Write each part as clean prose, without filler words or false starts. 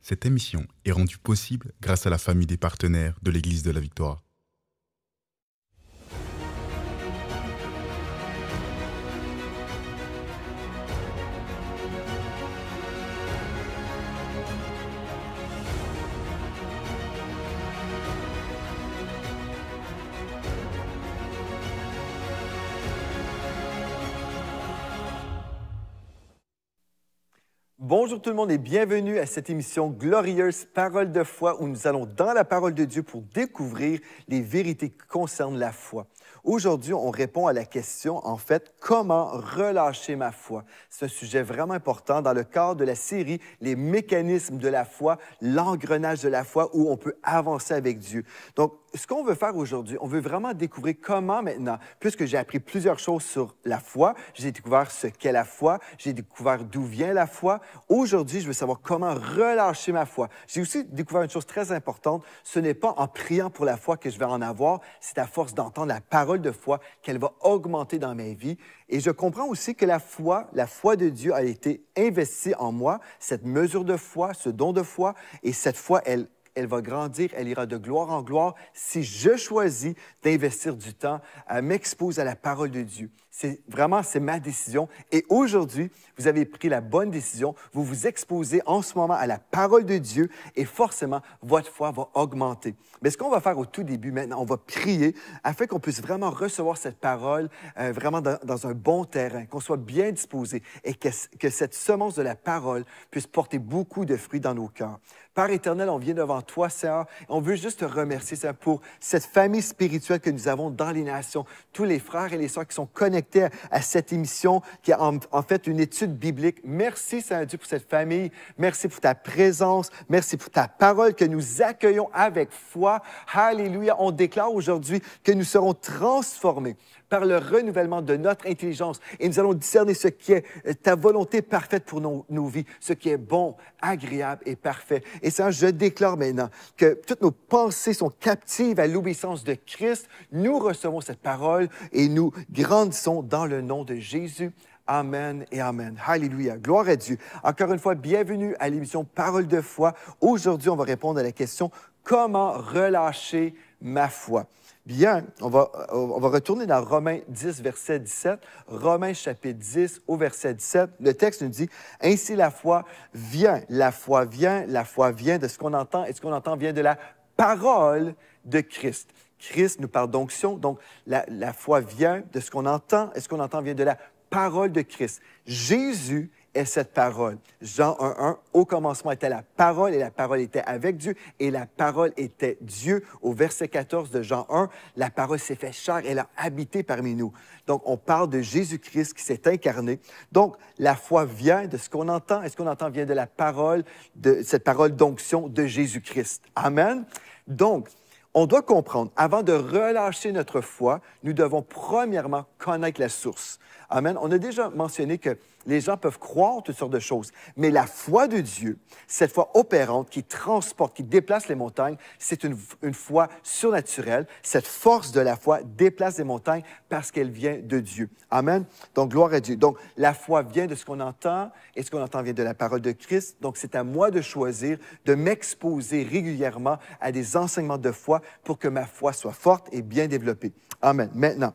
Cette émission est rendue possible grâce à la famille des partenaires de l'Église de la Victoire. Bonjour tout le monde et bienvenue à cette émission glorieuse Parole de foi où nous allons dans la parole de Dieu pour découvrir les vérités qui concernent la foi. Aujourd'hui, on répond à la question, en fait, comment relâcher ma foi? C'est un sujet vraiment important dans le cadre de la série Les mécanismes de la foi, l'engrenage de la foi où on peut avancer avec Dieu. Donc, ce qu'on veut faire aujourd'hui, on veut vraiment découvrir comment maintenant, puisque j'ai appris plusieurs choses sur la foi, j'ai découvert ce qu'est la foi, j'ai découvert d'où vient la foi. Aujourd'hui, je veux savoir comment relâcher ma foi. J'ai aussi découvert une chose très importante, ce n'est pas en priant pour la foi que je vais en avoir, c'est à force d'entendre la parole de foi qu'elle va augmenter dans ma vie. Et je comprends aussi que la foi de Dieu a été investie en moi, cette mesure de foi, ce don de foi, et cette foi, elle va grandir, elle ira de gloire en gloire si je choisis d'investir du temps à m'exposer à la parole de Dieu. C'est ma décision. Et aujourd'hui, vous avez pris la bonne décision. Vous vous exposez en ce moment à la parole de Dieu et forcément, votre foi va augmenter. Mais ce qu'on va faire au tout début maintenant, on va prier afin qu'on puisse vraiment recevoir cette parole vraiment dans un bon terrain, qu'on soit bien disposé et que cette semence de la parole puisse porter beaucoup de fruits dans nos cœurs. Père éternel, on vient devant toi, Seigneur. On veut juste te remercier, Seigneur, pour cette famille spirituelle que nous avons dans les nations. Tous les frères et les sœurs qui sont connectés à cette émission, qui est en fait une étude biblique. Merci, Seigneur Dieu, pour cette famille. Merci pour ta présence. Merci pour ta parole que nous accueillons avec foi. Alléluia. On déclare aujourd'hui que nous serons transformés par le renouvellement de notre intelligence et nous allons discerner ce qui est ta volonté parfaite pour nos vies, ce qui est bon, agréable et parfait. Et ça, je déclare maintenant que toutes nos pensées sont captives à l'obéissance de Christ. Nous recevons cette parole et nous grandissons dans le nom de Jésus. Amen et Amen. Alléluia. Gloire à Dieu. Encore une fois, bienvenue à l'émission Parole de foi. Aujourd'hui, on va répondre à la question « Comment relâcher ma foi ?» Bien, on va retourner dans Romains 10, verset 17. Romains chapitre 10 au verset 17. Le texte nous dit « Ainsi la foi vient, la foi vient, la foi vient de ce qu'on entend et ce qu'on entend vient de la parole de Christ. » Christ nous parle d'onction, donc la foi vient de ce qu'on entend et ce qu'on entend vient de la parole de Christ. Jésus est cette parole. Jean 1.1, au commencement était la parole et la parole était avec Dieu et la parole était Dieu. Au verset 14 de Jean 1, la parole s'est fait chair, elle a habité parmi nous. Donc, on parle de Jésus-Christ qui s'est incarné. Donc, la foi vient de ce qu'on entend et ce qu'on entend vient de la parole, de cette parole d'onction de Jésus-Christ. Amen. Donc, on doit comprendre, avant de relâcher notre foi, nous devons premièrement connaître la source. Amen. On a déjà mentionné que les gens peuvent croire toutes sortes de choses, mais la foi de Dieu, cette foi opérante qui transporte, qui déplace les montagnes, c'est une foi surnaturelle. Cette force de la foi déplace les montagnes parce qu'elle vient de Dieu. Amen. Donc, gloire à Dieu. Donc, la foi vient de ce qu'on entend et ce qu'on entend vient de la parole de Christ. Donc, c'est à moi de choisir de m'exposer régulièrement à des enseignements de foi pour que ma foi soit forte et bien développée. Amen. Maintenant,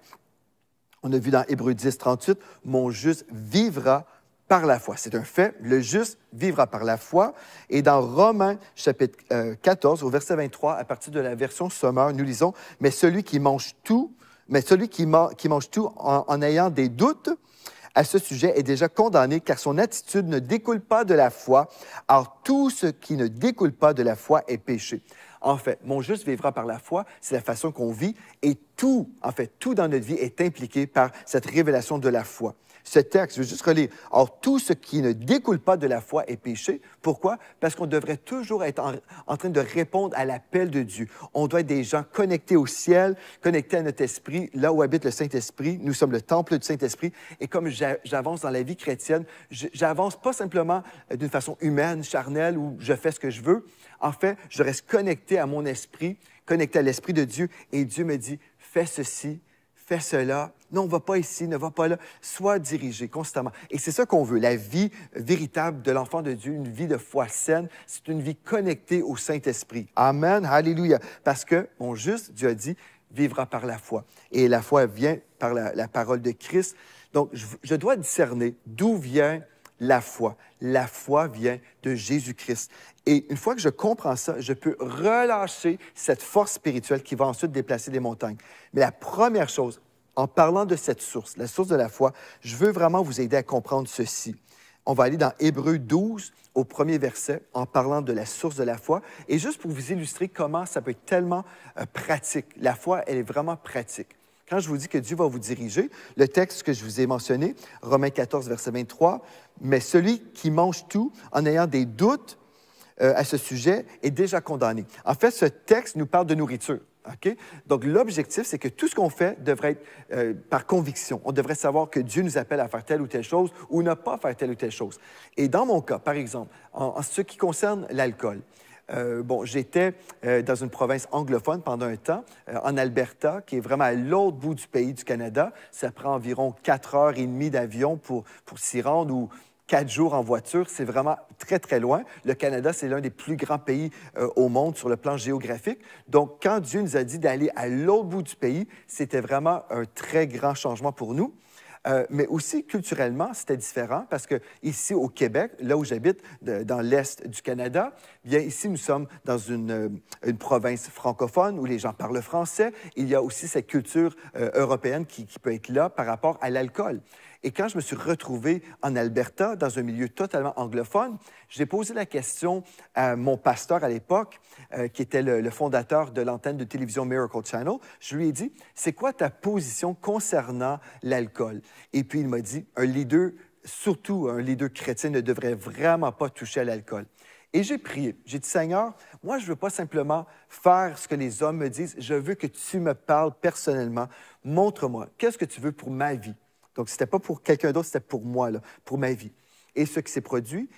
on a vu dans Hébreux 10, 38, « Mon juste vivra par la foi ». C'est un fait, le juste vivra par la foi. Et dans Romains, chapitre 14, au verset 23, à partir de la version Sommeur, nous lisons, « Mais celui qui mange tout en ayant des doutes à ce sujet est déjà condamné, car son attitude ne découle pas de la foi. Or, tout ce qui ne découle pas de la foi est péché. » En fait, mon juste vivra par la foi, c'est la façon qu'on vit et tout dans notre vie est impliqué par cette révélation de la foi. Ce texte, je veux juste relire. Or, tout ce qui ne découle pas de la foi est péché. Pourquoi? Parce qu'on devrait toujours être en train de répondre à l'appel de Dieu. On doit être des gens connectés au ciel, connectés à notre esprit, là où habite le Saint-Esprit. Nous sommes le temple du Saint-Esprit. Et comme j'avance dans la vie chrétienne, j'avance pas simplement d'une façon humaine, charnelle, où je fais ce que je veux. En fait, je reste connecté à mon esprit, connecté à l'Esprit de Dieu, et Dieu me dit, fais ceci, fais cela. Non, ne va pas ici, ne va pas là. Sois dirigé constamment. Et c'est ça qu'on veut, la vie véritable de l'enfant de Dieu, une vie de foi saine. C'est une vie connectée au Saint-Esprit. Amen, alléluia. Parce que, mon juste, Dieu a dit, vivra par la foi. Et la foi vient par la parole de Christ. Donc, je dois discerner d'où vient la foi. La foi vient de Jésus-Christ. Et une fois que je comprends ça, je peux relâcher cette force spirituelle qui va ensuite déplacer des montagnes. Mais la première chose, en parlant de cette source, la source de la foi, je veux vraiment vous aider à comprendre ceci. On va aller dans Hébreux 12, au premier verset, en parlant de la source de la foi. Et juste pour vous illustrer comment ça peut être tellement pratique. La foi, elle est vraiment pratique. Quand je vous dis que Dieu va vous diriger, le texte que je vous ai mentionné, Romains 14, verset 23, « Mais celui qui mange tout en ayant des doutes à ce sujet est déjà condamné. » En fait, ce texte nous parle de nourriture. Okay? Donc, l'objectif, c'est que tout ce qu'on fait devrait être par conviction. On devrait savoir que Dieu nous appelle à faire telle ou telle chose ou ne pas faire telle ou telle chose. Et dans mon cas, par exemple, en ce qui concerne l'alcool, j'étais dans une province anglophone pendant un temps, en Alberta, qui est vraiment à l'autre bout du pays du Canada. Ça prend environ 4h30 d'avion pour s'y rendre ou 4 jours en voiture. C'est vraiment très, très loin. Le Canada, c'est l'un des plus grands pays au monde sur le plan géographique. Donc, quand Dieu nous a dit d'aller à l'autre bout du pays, c'était vraiment un très grand changement pour nous. Mais aussi, culturellement, c'était différent parce que ici, au Québec, là où j'habite, dans l'Est du Canada, bien ici, nous sommes dans une province francophone où les gens parlent français. Il y a aussi cette culture européenne qui peut être là par rapport à l'alcool. Et quand je me suis retrouvé en Alberta, dans un milieu totalement anglophone, j'ai posé la question à mon pasteur à l'époque, qui était le fondateur de l'antenne de télévision Miracle Channel. Je lui ai dit, c'est quoi ta position concernant l'alcool? Et puis il m'a dit, un leader, surtout un leader chrétien, ne devrait vraiment pas toucher à l'alcool. Et j'ai prié. J'ai dit, Seigneur, moi, je ne veux pas simplement faire ce que les hommes me disent. Je veux que tu me parles personnellement. Montre-moi, qu'est-ce que tu veux pour ma vie? Donc, ce n'était pas pour quelqu'un d'autre, c'était pour moi, là, pour ma vie. Et ce qui s'est produit,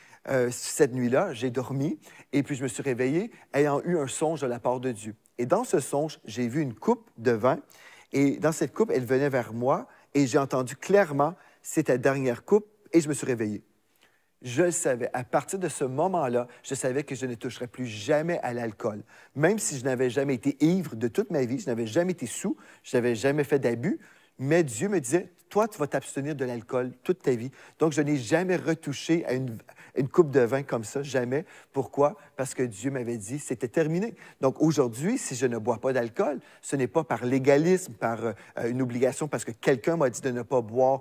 cette nuit-là, j'ai dormi et puis je me suis réveillé ayant eu un songe de la part de Dieu. Et dans ce songe, j'ai vu une coupe de vin et dans cette coupe, elle venait vers moi et j'ai entendu clairement, c'est ta dernière coupe et je me suis réveillé. Je le savais. À partir de ce moment-là, je savais que je ne toucherais plus jamais à l'alcool. Même si je n'avais jamais été ivre de toute ma vie, je n'avais jamais été saoul, je n'avais jamais fait d'abus, mais Dieu me disait, toi, tu vas t'abstenir de l'alcool toute ta vie. Donc, je n'ai jamais retouché à une coupe de vin comme ça, jamais. Pourquoi? Parce que Dieu m'avait dit, c'était terminé. Donc, aujourd'hui, si je ne bois pas d'alcool, ce n'est pas par légalisme, par une obligation, parce que quelqu'un m'a dit de ne pas boire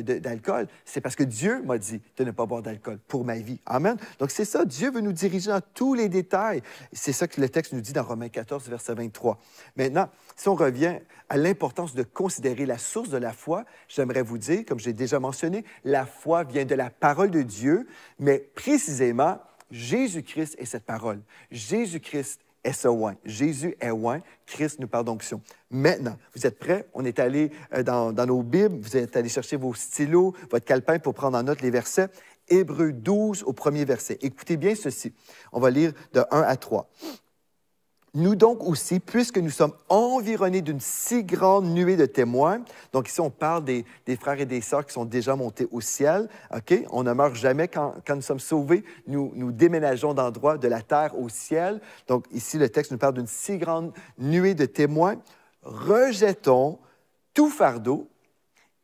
d'alcool. C'est parce que Dieu m'a dit de ne pas boire d'alcool pour ma vie. Amen. Donc, c'est ça. Dieu veut nous diriger dans tous les détails. C'est ça que le texte nous dit dans Romains 14, verset 23. Maintenant, si on revient à l'importance de considérer la source de la foi, j'aimerais vous dire, comme j'ai déjà mentionné, la foi vient de la parole de Dieu, mais précisément, Jésus-Christ est cette parole. Jésus-Christ est ce oint. Jésus est oint. Christ nous parle d'onction. Maintenant, vous êtes prêts? On est allé dans nos Bibles, vous êtes allés chercher vos stylos, votre calepin pour prendre en note les versets. Hébreux 12 au premier verset. Écoutez bien ceci. On va lire de 1 à 3. Nous donc aussi, puisque nous sommes environnés d'une si grande nuée de témoins, donc ici on parle des frères et des sœurs qui sont déjà montés au ciel, OK? On ne meurt jamais quand nous sommes sauvés, nous déménageons d'endroit de la terre au ciel. Donc ici le texte nous parle d'une si grande nuée de témoins. Rejetons tout fardeau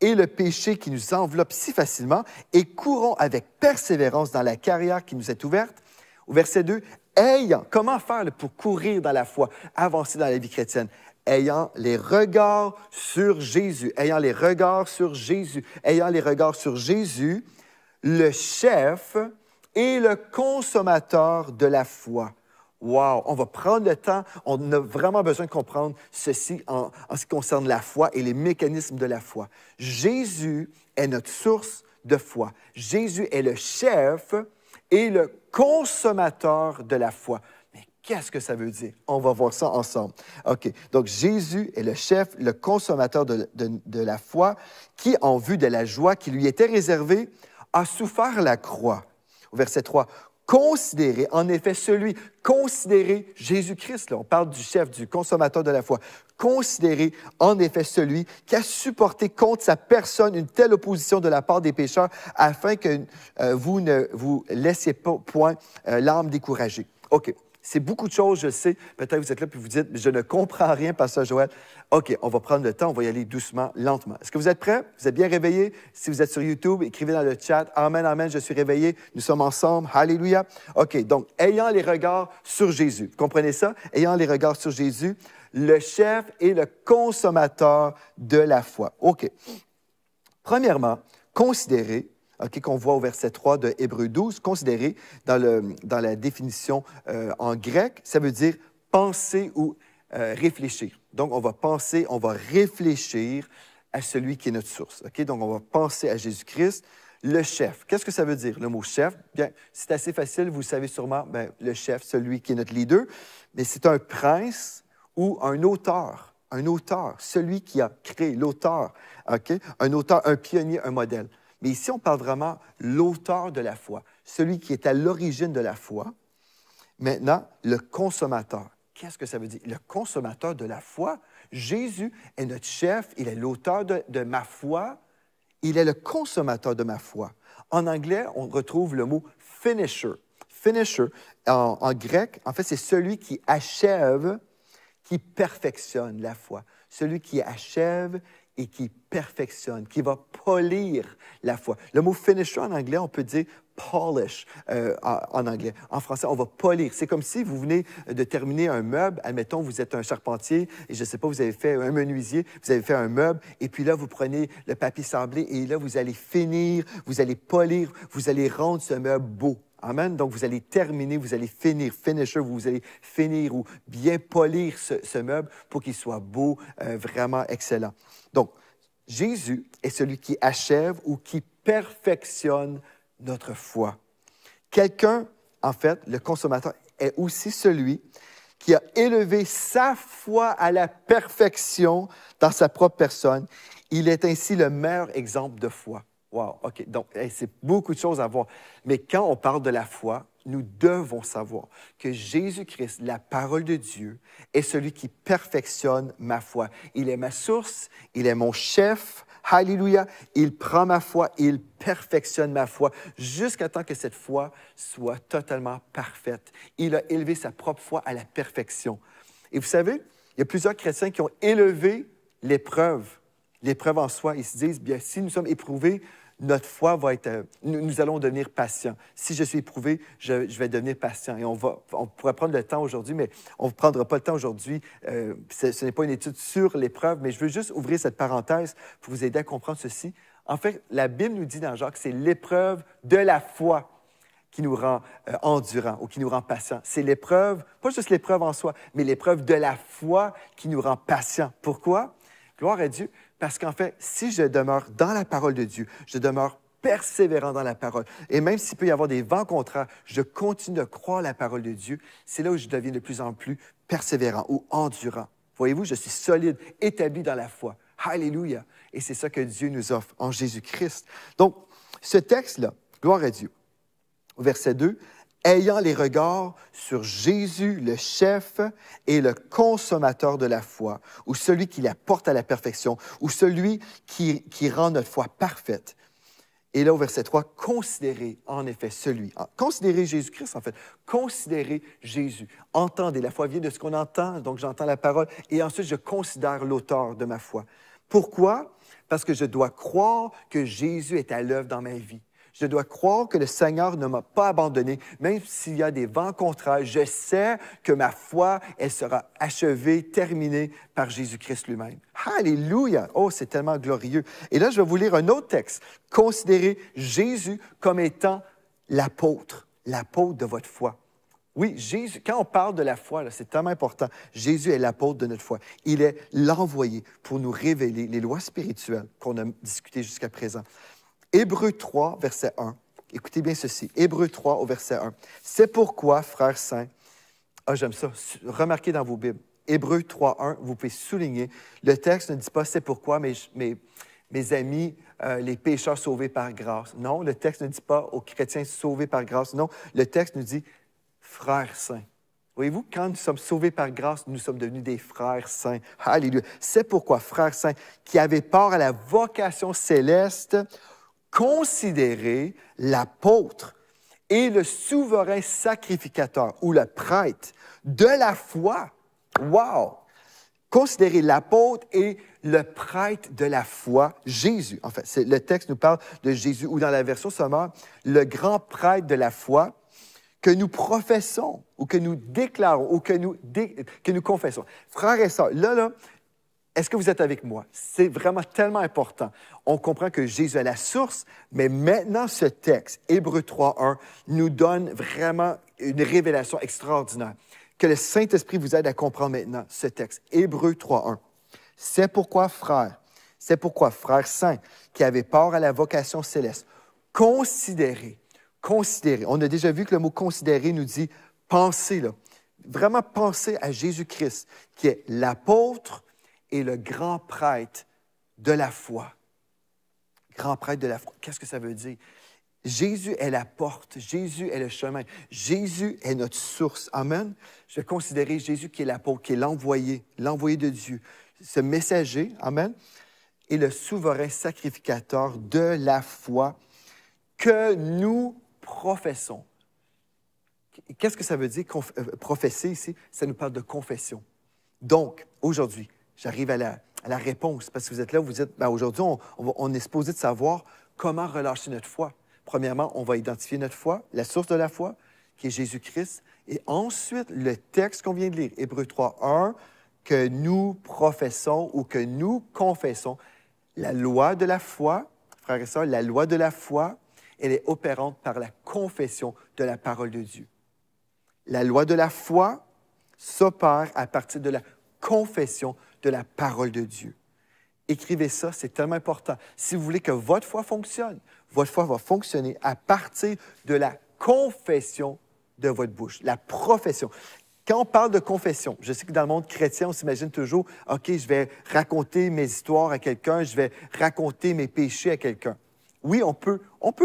et le péché qui nous enveloppe si facilement et courons avec persévérance dans la carrière qui nous est ouverte. Au verset 2, comment faire pour courir dans la foi, avancer dans la vie chrétienne? Ayant les regards sur Jésus, ayant les regards sur Jésus, ayant les regards sur Jésus, le chef et le consommateur de la foi. Wow! On va prendre le temps, on a vraiment besoin de comprendre ceci en ce qui concerne la foi et les mécanismes de la foi. Jésus est notre source de foi. Jésus est le chef et le consommateur de la foi. Mais qu'est-ce que ça veut dire? On va voir ça ensemble. OK. Donc, Jésus est le chef, le consommateur de la foi, qui, en vue de la joie qui lui était réservée, a souffert la croix. Au verset 3, « Considérez, en effet, considérez Jésus-Christ, là, on parle du chef, du consommateur de la foi. Considérez, en effet, celui qui a supporté contre sa personne une telle opposition de la part des pécheurs, afin que vous ne vous laissiez pas point l'âme découragée. OK. C'est beaucoup de choses, je sais. Peut-être que vous êtes là et vous dites, je ne comprends rien, Pasteur Joël. OK, on va prendre le temps, on va y aller doucement, lentement. Est-ce que vous êtes prêts? Vous êtes bien réveillés? Si vous êtes sur YouTube, écrivez dans le chat. Amen, amen, je suis réveillé. Nous sommes ensemble. Alléluia. OK, donc, ayant les regards sur Jésus. Vous comprenez ça? Ayant les regards sur Jésus, le chef et le consommateur de la foi. OK. Premièrement, considérez, qu'on voit au verset 3 de Hébreux 12, considérez dans la définition en grec, ça veut dire penser ou réfléchir. Donc, on va penser, on va réfléchir à celui qui est notre source. OK? Donc, on va penser à Jésus-Christ, le chef. Qu'est-ce que ça veut dire, le mot chef? Bien, c'est assez facile, vous savez sûrement, bien, le chef, celui qui est notre leader, mais c'est un prince ou un auteur. Un auteur, celui qui a créé, l'auteur. OK? Un auteur, un pionnier, un modèle. Mais ici, on parle vraiment l'auteur de la foi, celui qui est à l'origine de la foi. Maintenant, le consommateur. Qu'est-ce que ça veut dire? Le consommateur de la foi. Jésus est notre chef, il est l'auteur de ma foi, il est le consommateur de ma foi. En anglais, on retrouve le mot finisher. Finisher, en grec, en fait, c'est celui qui achève, qui perfectionne la foi. Celui qui achève et qui perfectionne, qui va polir la foi. Le mot finisher en anglais, on peut dire polish en anglais. En français, on va polir. C'est comme si vous venez de terminer un meuble. Admettons, vous êtes un charpentier et je ne sais pas, vous avez fait un menuisier, vous avez fait un meuble et puis là, vous prenez le papier sablé et là, vous allez finir, vous allez polir, vous allez rendre ce meuble beau. Amen. Donc, vous allez terminer, vous allez finir, finisher, vous allez finir ou bien polir ce meuble pour qu'il soit beau, vraiment excellent. Donc, Jésus est celui qui achève ou qui perfectionne notre foi. Quelqu'un, en fait, le consommateur, est aussi celui qui a élevé sa foi à la perfection dans sa propre personne. Il est ainsi le meilleur exemple de foi. Wow, OK. Donc, c'est beaucoup de choses à voir. Mais quand on parle de la foi, nous devons savoir que Jésus-Christ, la parole de Dieu, est celui qui perfectionne ma foi. Il est ma source, il est mon chef. Alléluia. Il prend ma foi, il perfectionne ma foi jusqu'à temps que cette foi soit totalement parfaite. Il a élevé sa propre foi à la perfection. Et vous savez, il y a plusieurs chrétiens qui ont élevé l'épreuve en soi. Ils se disent, bien, si nous sommes éprouvés, notre foi va être... Nous allons devenir patients. Si je suis éprouvé, je vais devenir patient. Et on pourrait prendre le temps aujourd'hui, mais on ne prendra pas le temps aujourd'hui. Ce n'est pas une étude sur l'épreuve, mais je veux juste ouvrir cette parenthèse pour vous aider à comprendre ceci. En fait, la Bible nous dit dans Jacques que c'est l'épreuve de la foi qui nous rend endurants ou qui nous rend patients. C'est l'épreuve, pas juste l'épreuve en soi, mais l'épreuve de la foi qui nous rend patients. Pourquoi? Gloire à Dieu. Parce qu'en fait, si je demeure dans la parole de Dieu, je demeure persévérant dans la parole, et même s'il peut y avoir des vents contraires, je continue de croire la parole de Dieu, c'est là où je deviens de plus en plus persévérant ou endurant. Voyez-vous, je suis solide, établi dans la foi. Alléluia! Et c'est ça que Dieu nous offre en Jésus-Christ. Donc, ce texte-là, gloire à Dieu, au verset 2, ayant les regards sur Jésus, le chef et le consommateur de la foi, ou celui qui la porte à la perfection, ou celui qui rend notre foi parfaite. Et là, au verset 3, considérez en effet considérez Jésus-Christ, en fait. Considérez Jésus. Entendez, la foi vient de ce qu'on entend, donc j'entends la parole, et ensuite je considère l'auteur de ma foi. Pourquoi? Parce que je dois croire que Jésus est à l'œuvre dans ma vie. Je dois croire que le Seigneur ne m'a pas abandonné, même s'il y a des vents contraires. Je sais que ma foi, elle sera achevée, terminée par Jésus-Christ lui-même. Alléluia! Oh, c'est tellement glorieux. Et là, je vais vous lire un autre texte. Considérez Jésus comme étant l'apôtre de votre foi. Oui, Jésus, quand on parle de la foi, c'est tellement important. Jésus est l'apôtre de notre foi. Il est l'envoyé pour nous révéler les lois spirituelles qu'on a discutées jusqu'à présent. Hébreux 3, verset 1. Écoutez bien ceci. Hébreux 3, au verset 1. C'est pourquoi, frères saints, j'aime ça, remarquez dans vos Bibles. Hébreux 3, 1, vous pouvez souligner. Le texte ne dit pas c'est pourquoi, mais mes amis, les pécheurs sauvés par grâce. Non, le texte ne dit pas aux chrétiens sauvés par grâce. Non, le texte nous dit frères saints. Voyez-vous, quand nous sommes sauvés par grâce, nous sommes devenus des frères saints. Alléluia. C'est pourquoi, frères saints, qui avaient part à la vocation céleste, considérez l'apôtre et le souverain sacrificateur ou le prêtre de la foi. Wow! Considérez l'apôtre et le prêtre de la foi, Jésus. En fait, le texte nous parle de Jésus, ou dans la version sommaire, le grand prêtre de la foi que nous professons, ou que nous déclarons, ou que nous confessons. Frères et sœurs, là, est-ce que vous êtes avec moi? C'est vraiment tellement important. On comprend que Jésus est la source, mais maintenant, ce texte, Hébreux 3.1, nous donne vraiment une révélation extraordinaire. Que le Saint-Esprit vous aide à comprendre maintenant ce texte. Hébreux 3.1. C'est pourquoi, frères saints, qui avaient part à la vocation céleste, considérez. On a déjà vu que le mot « considérer » nous dit « penser ». Vraiment penser à Jésus-Christ, qui est l'apôtre et le grand prêtre de la foi. Grand prêtre de la foi. Qu'est-ce que ça veut dire? Jésus est la porte, Jésus est le chemin, Jésus est notre source. Amen. Je vais considérer Jésus qui est l'apôtre, qui est l'envoyé de Dieu, ce messager, amen, et le souverain sacrificateur de la foi que nous professons. Qu'est-ce que ça veut dire, professer ici? Ça nous parle de confession. Donc, aujourd'hui, j'arrive à la réponse, parce que vous êtes là, vous dites, aujourd'hui, on est supposé de savoir comment relâcher notre foi. Premièrement, on va identifier notre foi, la source de la foi, qui est Jésus-Christ. Et ensuite, le texte qu'on vient de lire, Hébreux 3.1, que nous professons ou que nous confessons. La loi de la foi, frères et sœurs, la loi de la foi, elle est opérante par la confession de la parole de Dieu. La loi de la foi s'opère à partir de la confession de la parole de Dieu. Écrivez ça, c'est tellement important. Si vous voulez que votre foi fonctionne, votre foi va fonctionner à partir de la confession de votre bouche, la profession. Quand on parle de confession, je sais que dans le monde chrétien, on s'imagine toujours, OK, je vais raconter mes histoires à quelqu'un, je vais raconter mes péchés à quelqu'un. Oui, on peut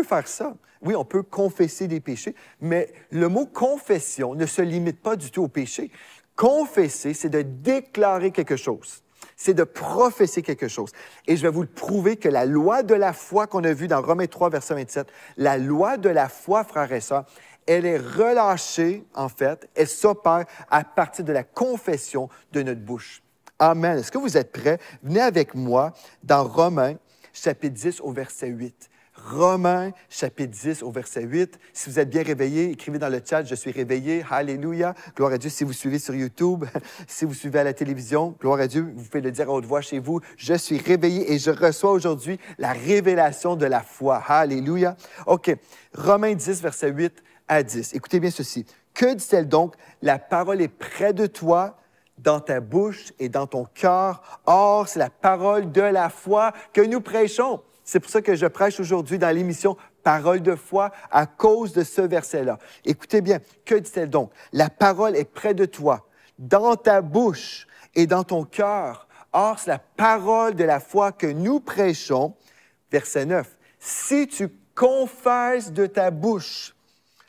faire ça. Oui, on peut confesser des péchés, mais le mot confession ne se limite pas du tout au péché. Confesser, c'est de déclarer quelque chose. C'est de professer quelque chose. Et je vais vous le prouver que la loi de la foi qu'on a vue dans Romains 3, verset 27, la loi de la foi, frères et sœurs, elle est relâchée, en fait, elle s'opère à partir de la confession de notre bouche. Amen. Est-ce que vous êtes prêts? Venez avec moi dans Romains, chapitre 10, au verset 8. Romains, chapitre 10, au verset 8. Si vous êtes bien réveillés, écrivez dans le chat « Je suis réveillé ». Alléluia. Gloire à Dieu. Si vous suivez sur YouTube, si vous suivez à la télévision, gloire à Dieu, vous pouvez le dire à haute voix chez vous. « Je suis réveillé et je reçois aujourd'hui la révélation de la foi ». Alléluia. OK. Romains 10, verset 8 à 10. Écoutez bien ceci. « Que dit-elle donc? La parole est près de toi, dans ta bouche et dans ton cœur. Or, c'est la parole de la foi que nous prêchons. » C'est pour ça que je prêche aujourd'hui dans l'émission Parole de foi à cause de ce verset-là. Écoutez bien, que dit-elle donc? La parole est près de toi, dans ta bouche et dans ton cœur. Or, c'est la parole de la foi que nous prêchons. Verset 9. Si tu confesses de ta bouche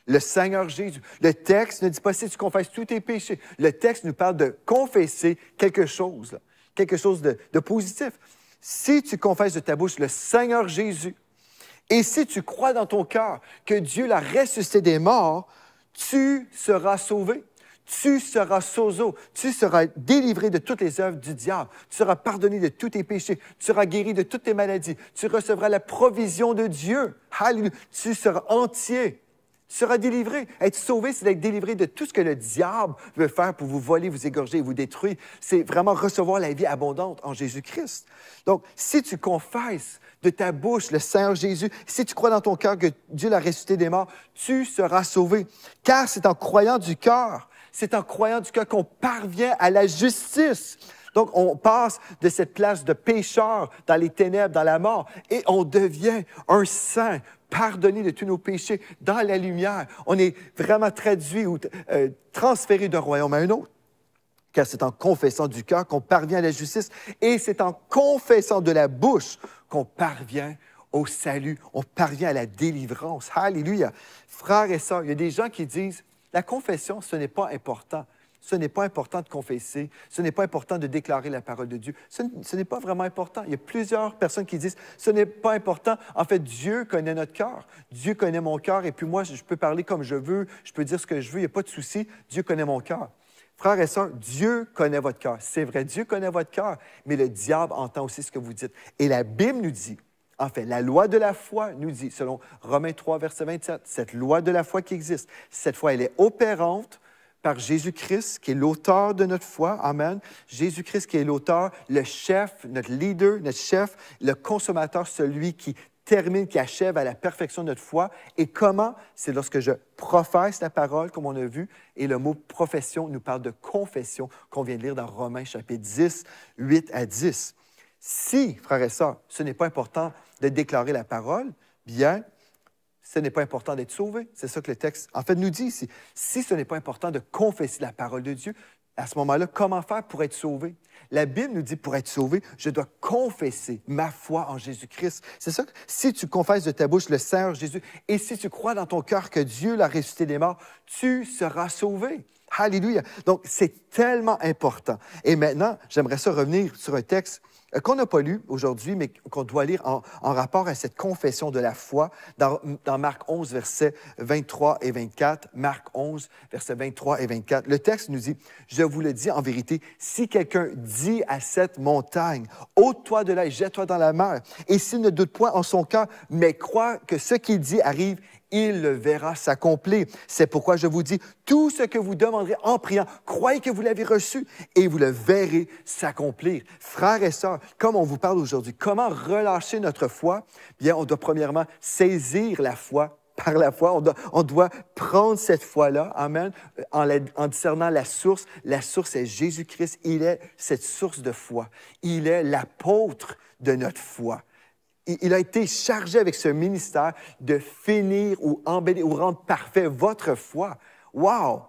le Seigneur Jésus. Le texte ne dit pas si tu confesses tous tes péchés. Le texte nous parle de confesser quelque chose de positif. Si tu confesses de ta bouche le Seigneur Jésus, et si tu crois dans ton cœur que Dieu l'a ressuscité des morts, tu seras sauvé. Tu seras sozo. Tu seras délivré de toutes les œuvres du diable. Tu seras pardonné de tous tes péchés. Tu seras guéri de toutes tes maladies. Tu recevras la provision de Dieu. Alléluia. Tu seras entier. Tu seras délivré. Être sauvé, c'est d'être délivré de tout ce que le diable veut faire pour vous voler, vous égorger et vous détruire. C'est vraiment recevoir la vie abondante en Jésus-Christ. Donc, si tu confesses de ta bouche le Seigneur Jésus, si tu crois dans ton cœur que Dieu l'a ressuscité des morts, tu seras sauvé. Car c'est en croyant du cœur qu'on parvient à la justice. Donc, on passe de cette place de pécheur dans les ténèbres, dans la mort, et on devient un saint, pardonné de tous nos péchés, dans la lumière. On est vraiment traduit ou transféré d'un royaume à un autre. car c'est en confessant du cœur qu'on parvient à la justice et c'est en confessant de la bouche qu'on parvient au salut, on parvient à la délivrance. Alléluia! Frères et sœurs, il y a des gens qui disent, la confession, ce n'est pas important. Ce n'est pas important de confesser, ce n'est pas important de déclarer la parole de Dieu. Ce n'est pas vraiment important. Il y a plusieurs personnes qui disent, ce n'est pas important. En fait, Dieu connaît notre cœur. Dieu connaît mon cœur et puis moi, je peux parler comme je veux, je peux dire ce que je veux, il n'y a pas de souci. Dieu connaît mon cœur. Frères et sœurs, Dieu connaît votre cœur. C'est vrai, Dieu connaît votre cœur, mais le diable entend aussi ce que vous dites. Et la Bible nous dit, en fait, la loi de la foi nous dit, selon Romains 3, verset 27, cette loi de la foi qui existe, cette foi, elle est opérante par Jésus-Christ, qui est l'auteur de notre foi. Amen. Jésus-Christ qui est l'auteur, le chef, notre leader, notre chef, le consommateur, celui qui termine, qui achève à la perfection notre foi. Et comment? C'est lorsque je professe la parole, comme on a vu, et le mot profession nous parle de confession, qu'on vient de lire dans Romains chapitre 10, 8 à 10. Si, frères et sœurs, ce n'est pas important de déclarer la parole, bien, ce n'est pas important d'être sauvé. C'est ça que le texte, en fait, nous dit ici. Si ce n'est pas important de confesser la parole de Dieu, à ce moment-là, comment faire pour être sauvé? La Bible nous dit, pour être sauvé, je dois confesser ma foi en Jésus-Christ. C'est ça que si tu confesses de ta bouche le Seigneur Jésus, et si tu crois dans ton cœur que Dieu l'a ressuscité des morts, tu seras sauvé. Alléluia. Donc, c'est tellement important. Et maintenant, j'aimerais ça revenir sur un texte qu'on n'a pas lu aujourd'hui, mais qu'on doit lire en rapport à cette confession de la foi dans Marc 11, versets 23 et 24. Marc 11, versets 23 et 24. Le texte nous dit, « Je vous le dis en vérité, si quelqu'un dit à cette montagne, ôte-toi de là et jette-toi dans la mer, et s'il ne doute point en son cœur, mais croit que ce qu'il dit arrive, il le verra s'accomplir. C'est pourquoi je vous dis, tout ce que vous demanderez en priant, croyez que vous l'avez reçu et vous le verrez s'accomplir. » Frères et sœurs, comme on vous parle aujourd'hui, comment relâcher notre foi? Bien, on doit premièrement saisir la foi par la foi. On doit prendre cette foi-là, amen, en discernant la source. La source est Jésus-Christ. Il est cette source de foi. Il est l'apôtre de notre foi. Il a été chargé avec ce ministère de finir ou embellir ou rendre parfait votre foi. Wow!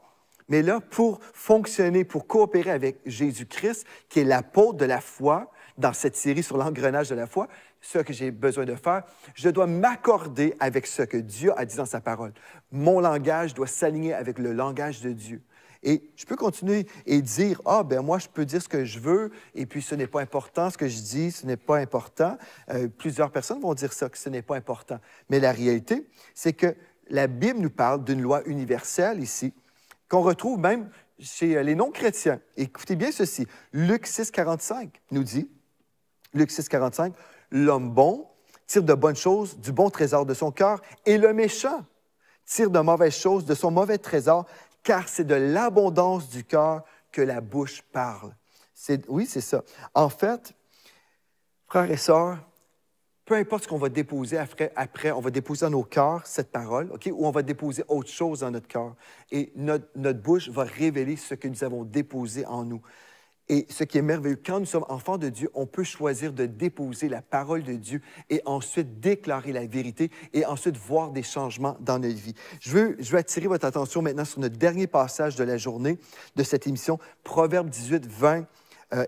Mais là, pour fonctionner, pour coopérer avec Jésus-Christ, qui est l'apôtre de la foi, dans cette série sur l'engrenage de la foi, ce que j'ai besoin de faire, je dois m'accorder avec ce que Dieu a dit dans sa parole. Mon langage doit s'aligner avec le langage de Dieu. Et je peux continuer et dire, ah, ben moi, je peux dire ce que je veux, et puis ce n'est pas important, ce que je dis, ce n'est pas important. Plusieurs personnes vont dire ça, que ce n'est pas important. Mais la réalité, c'est que la Bible nous parle d'une loi universelle ici, qu'on retrouve même chez les non-chrétiens. Écoutez bien ceci. Luc 6, 45 nous dit, Luc 6, 45, « L'homme bon tire de bonnes choses du bon trésor de son cœur, et le méchant tire de mauvaises choses de son mauvais trésor, car c'est de l'abondance du cœur que la bouche parle. » Oui, c'est ça. En fait, frères et sœurs, peu importe ce qu'on va déposer après, on va déposer dans nos cœurs cette parole, okay, ou on va déposer autre chose dans notre cœur. Et notre bouche va révéler ce que nous avons déposé en nous. Et ce qui est merveilleux, quand nous sommes enfants de Dieu, on peut choisir de déposer la parole de Dieu et ensuite déclarer la vérité et ensuite voir des changements dans notre vie. Je veux attirer votre attention maintenant sur notre dernier passage de la journée de cette émission, Proverbes 18, 20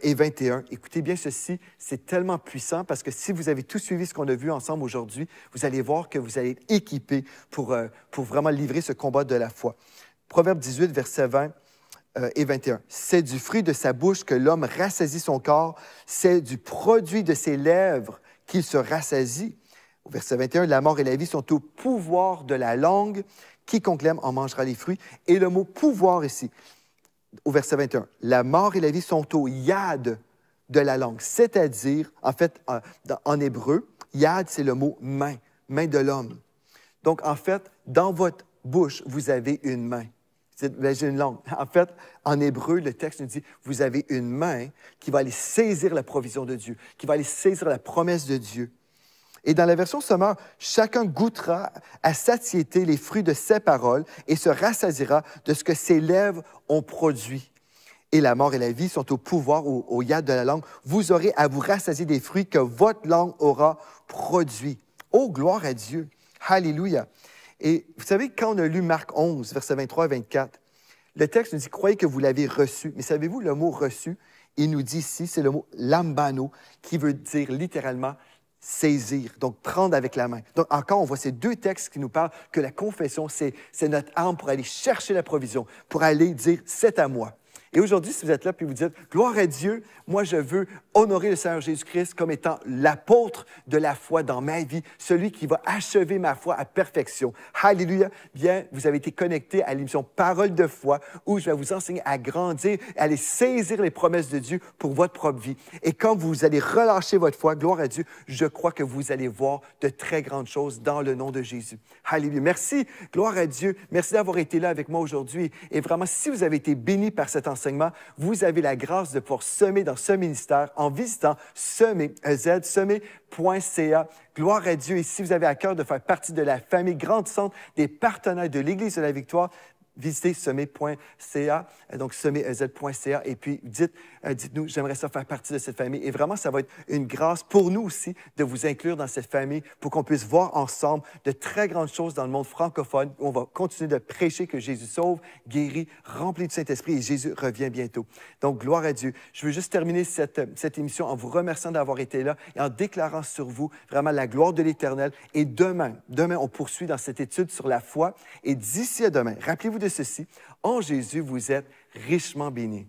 et 21. Écoutez bien ceci, c'est tellement puissant parce que si vous avez tout suivi ce qu'on a vu ensemble aujourd'hui, vous allez voir que vous allez être équipés pour vraiment livrer ce combat de la foi. Proverbes 18, verset 20. Et 21. « C'est du fruit de sa bouche que l'homme rassasie son corps, c'est du produit de ses lèvres qu'il se rassasie. » Au verset 21, « La mort et la vie sont au pouvoir de la langue, quiconque l'aime en mangera les fruits. » Et le mot « pouvoir » ici, au verset 21, « La mort et la vie sont au yad de la langue. » C'est-à-dire, en fait, en hébreu, yad, c'est le mot « main », main de l'homme. Donc, en fait, dans votre bouche, vous avez une main. J'ai une langue. En fait, en hébreu, le texte nous dit, vous avez une main qui va aller saisir la provision de Dieu, qui va aller saisir la promesse de Dieu. Et dans la version sommaire, chacun goûtera à satiété les fruits de ses paroles et se rassasiera de ce que ses lèvres ont produit. Et la mort et la vie sont au pouvoir, au yad de la langue. Vous aurez à vous rassasier des fruits que votre langue aura produits. Oh, gloire à Dieu! Alléluia! Et vous savez, quand on a lu Marc 11, versets 23 et 24, Le texte nous dit, croyez que vous l'avez reçu. Mais savez-vous, le mot reçu, il nous dit ici, c'est le mot lambano, qui veut dire littéralement saisir, donc prendre avec la main. Donc encore, on voit ces deux textes qui nous parlent que la confession, c'est notre arme pour aller chercher la provision, pour aller dire, c'est à moi. Et aujourd'hui, si vous êtes là puis vous dites, gloire à Dieu, moi je veux honorer le Seigneur Jésus-Christ comme étant l'apôtre de la foi dans ma vie, celui qui va achever ma foi à perfection. Alléluia. Bien, vous avez été connecté à l'émission Parole de foi où je vais vous enseigner à grandir, à aller saisir les promesses de Dieu pour votre propre vie. Et quand vous allez relâcher votre foi, gloire à Dieu, je crois que vous allez voir de très grandes choses dans le nom de Jésus. Alléluia. Merci, gloire à Dieu. Merci d'avoir été là avec moi aujourd'hui. Et vraiment, si vous avez été béni par cet enseignement, vous avez la grâce de pouvoir semer dans ce ministère en visitant semer.ca. Gloire à Dieu. Et si vous avez à cœur de faire partie de la famille grandissante des partenaires de l'Église de la Victoire, visitez semer.ca, donc semer.ca, et puis dites-nous, j'aimerais ça faire partie de cette famille. Et vraiment, ça va être une grâce pour nous aussi de vous inclure dans cette famille pour qu'on puisse voir ensemble de très grandes choses dans le monde francophone. On va continuer de prêcher que Jésus sauve, guérit, remplit du Saint-Esprit et Jésus revient bientôt. Donc, gloire à Dieu. Je veux juste terminer cette émission en vous remerciant d'avoir été là et en déclarant sur vous vraiment la gloire de l'Éternel. Et demain, on poursuit dans cette étude sur la foi. Et d'ici à demain, rappelez-vous de ceci, en Jésus, vous êtes richement bénis.